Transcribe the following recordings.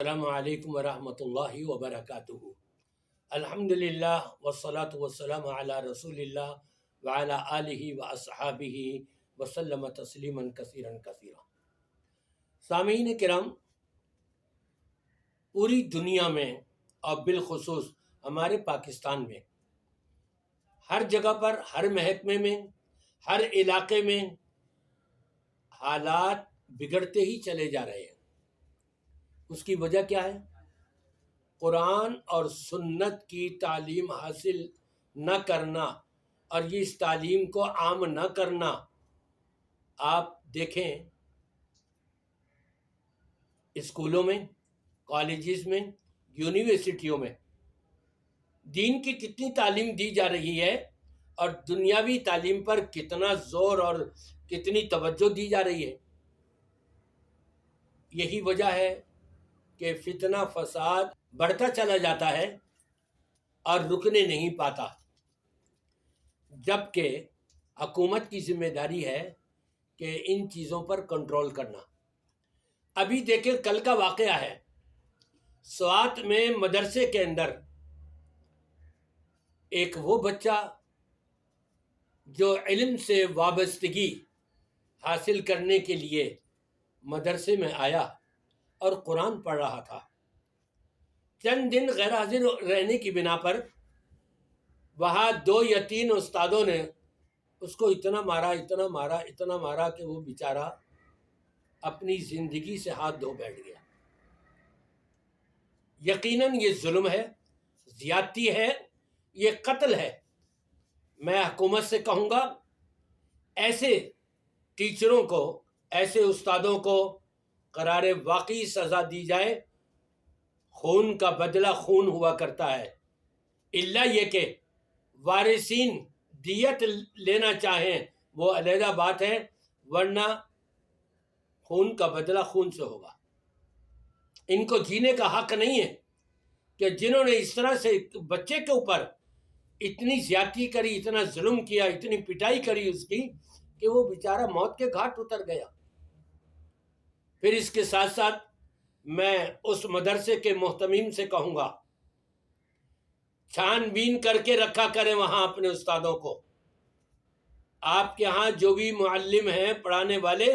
السلام علیکم ورحمۃ اللہ وبرکاتہ۔ الحمدللہ والصلاة والسلام علی رسول اللہ وعلی آلہ واصحابہ وسلم تسلیما کثیرا کثیرا۔ سامعین کرام، پوری دنیا میں اور بالخصوص ہمارے پاکستان میں ہر جگہ پر، ہر محکمے میں، ہر علاقے میں حالات بگڑتے ہی چلے جا رہے ہیں۔ اس کی وجہ کیا ہے؟ قرآن اور سنت کی تعلیم حاصل نہ کرنا اور یہ اس تعلیم کو عام نہ کرنا۔ آپ دیکھیں اسکولوں میں، کالجز میں، یونیورسٹیوں میں دین کی کتنی تعلیم دی جا رہی ہے اور دنیاوی تعلیم پر کتنا زور اور کتنی توجہ دی جا رہی ہے۔ یہی وجہ ہے کہ فتنہ فساد بڑھتا چلا جاتا ہے اور رکنے نہیں پاتا، جبکہ حکومت کی ذمہ داری ہے کہ ان چیزوں پر کنٹرول کرنا۔ ابھی دیکھیں، کل کا واقعہ ہے، سوات میں مدرسے کے اندر ایک وہ بچہ جو علم سے وابستگی حاصل کرنے کے لیے مدرسے میں آیا اور قرآن پڑھ رہا تھا، چند دن غیر حاضر رہنے کی بنا پر وہاں 2 یا 3 استادوں نے اس کو اتنا مارا کہ وہ بیچارہ اپنی زندگی سے ہاتھ دھو بیٹھ گیا۔ یقیناً یہ ظلم ہے، زیادتی ہے، یہ قتل ہے۔ میں حکومت سے کہوں گا، ایسے ٹیچروں کو، ایسے استادوں کو قرار واقعی سزا دی جائے۔ خون کا بدلہ خون ہوا کرتا ہے، الا یہ کہ وارثین دیت لینا چاہیں وہ علیحدہ بات ہے، ورنہ خون کا بدلہ خون سے ہوگا۔ ان کو جینے کا حق نہیں ہے کہ جنہوں نے اس طرح سے بچے کے اوپر اتنی زیادتی کری، اتنا ظلم کیا، اتنی پٹائی کری اس کی کہ وہ بیچارہ موت کے گھاٹ اتر گیا۔ پھر اس کے ساتھ ساتھ میں اس مدرسے کے محتمیم سے کہوں گا، چھان بین کر کے رکھا کریں وہاں اپنے استادوں کو۔ آپ کے ہاں جو بھی معلم ہیں، پڑھانے والے،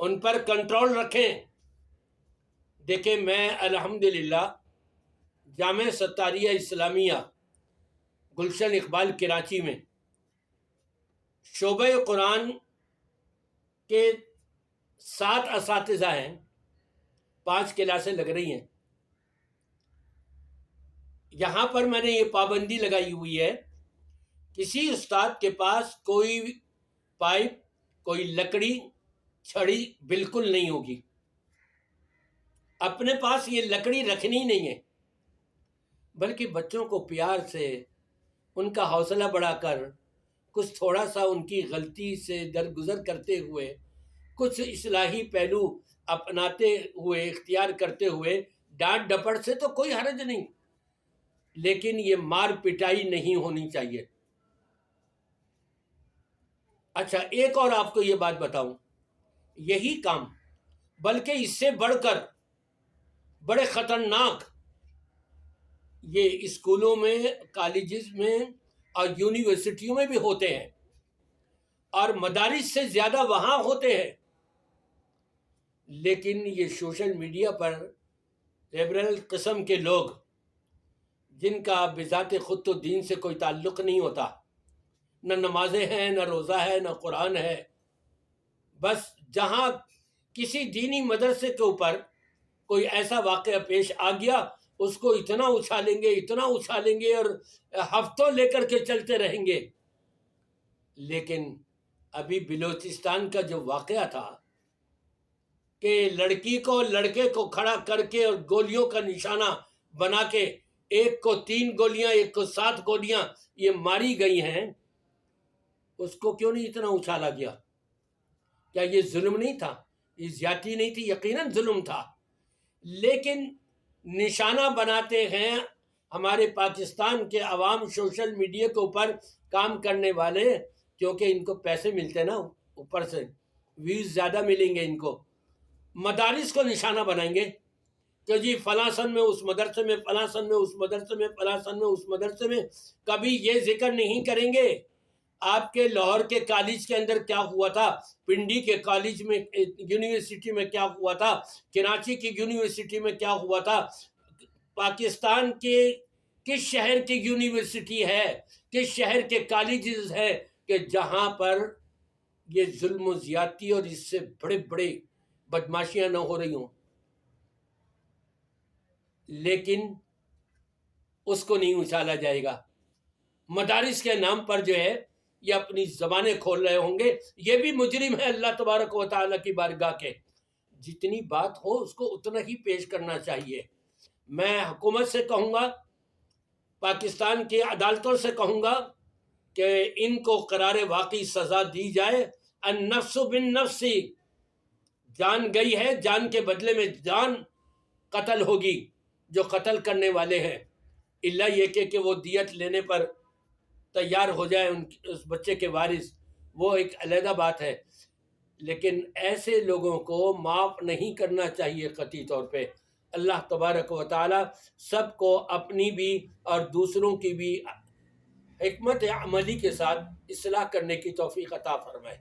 ان پر کنٹرول رکھیں۔ دیکھیں، میں الحمدللہ جامعہ ستاریہ اسلامیہ گلشن اقبال کراچی میں شعبہ قرآن کے 7 اساتذہ ہیں، 5 کلاسیں لگ رہی ہیں۔ یہاں پر میں نے یہ پابندی لگائی ہوئی ہے، کسی استاد کے پاس کوئی پائپ، کوئی لکڑی، چھڑی بالکل نہیں ہوگی۔ اپنے پاس یہ لکڑی رکھنی نہیں ہے، بلکہ بچوں کو پیار سے، ان کا حوصلہ بڑھا کر، کچھ تھوڑا سا ان کی غلطی سے درگزر کرتے ہوئے، کچھ اصلاحی پہلو اپناتے ہوئے، اختیار کرتے ہوئے، ڈانٹ ڈپٹ سے تو کوئی حرج نہیں، لیکن یہ مار پٹائی نہیں ہونی چاہیے۔ اچھا، ایک اور آپ کو یہ بات بتاؤں، یہی کام بلکہ اس سے بڑھ کر بڑے خطرناک یہ اسکولوں میں، کالجز میں اور یونیورسٹیوں میں بھی ہوتے ہیں، اور مدارس سے زیادہ وہاں ہوتے ہیں۔ لیکن یہ سوشل میڈیا پر لیبرل قسم کے لوگ، جن کا بذات خود تو دین سے کوئی تعلق نہیں ہوتا، نہ نمازیں ہیں، نہ روزہ ہے، نہ قرآن ہے، بس جہاں کسی دینی مدرسے کے اوپر کوئی ایسا واقعہ پیش آ گیا، اس کو اتنا اچھالیں گے اور ہفتوں لے کر کے چلتے رہیں گے۔ لیکن ابھی بلوچستان کا جو واقعہ تھا کہ لڑکی کو، لڑکے کو کھڑا کر کے اور گولیوں کا نشانہ بنا کے، ایک کو 3 گولیاں، ایک کو 7 گولیاں یہ ماری گئی ہیں، اس کو کیوں نہیں اتنا اچھالا گیا؟ کیا یہ ظلم نہیں تھا؟ یہ زیادتی نہیں تھی؟ یقیناً ظلم تھا، لیکن نشانہ بناتے ہیں ہمارے پاکستان کے عوام، سوشل میڈیا کے اوپر کام کرنے والے، کیونکہ ان کو پیسے ملتے ہیں نا، اوپر سے ویوز زیادہ ملیں گے ان کو، مدارس کو نشانہ بنائیں گے کہ جی فلاں سن میں اس مدرسے میں، فلاں سن میں اس مدرسے میں، فلاں سن میں اس مدرسے میں، کبھی یہ ذکر نہیں کریں گے آپ کے لاہور کے کالج کے اندر کیا ہوا تھا، پنڈی کے کالج میں یونیورسٹی میں کیا ہوا تھا، کراچی کی یونیورسٹی میں کیا ہوا تھا، پاکستان کے کس شہر کی یونیورسٹی ہے، کس شہر کے کالجز ہیں کہ جہاں پر یہ ظلم و زیادتی اور اس سے بڑے بڑے بدماشیاں نہ ہو رہی ہوں، لیکن اس کو نہیں اچھالا جائے گا۔ مدارس کے نام پر جو ہے یہ اپنی زبانیں کھول رہے ہوں گے، یہ بھی مجرم ہے اللہ تبارک و تعالیٰ کی بارگاہ کے۔ جتنی بات ہو اس کو اتنا ہی پیش کرنا چاہیے۔ میں حکومت سے کہوں گا، پاکستان کی عدالتوں سے کہوں گا کہ ان کو قرار واقعی سزا دی جائے۔ النفس بالنفس، جان گئی ہے، جان کے بدلے میں جان قتل ہوگی جو قتل کرنے والے ہیں، اللہ یہ کہ وہ دیت لینے پر تیار ہو جائے اس بچے کے وارث، وہ ایک علیحدہ بات ہے، لیکن ایسے لوگوں کو معاف نہیں کرنا چاہیے قطعی طور پہ۔ اللہ تبارک و تعالی سب کو اپنی بھی اور دوسروں کی بھی حکمت عملی کے ساتھ اصلاح کرنے کی توفیق عطا فرمائے۔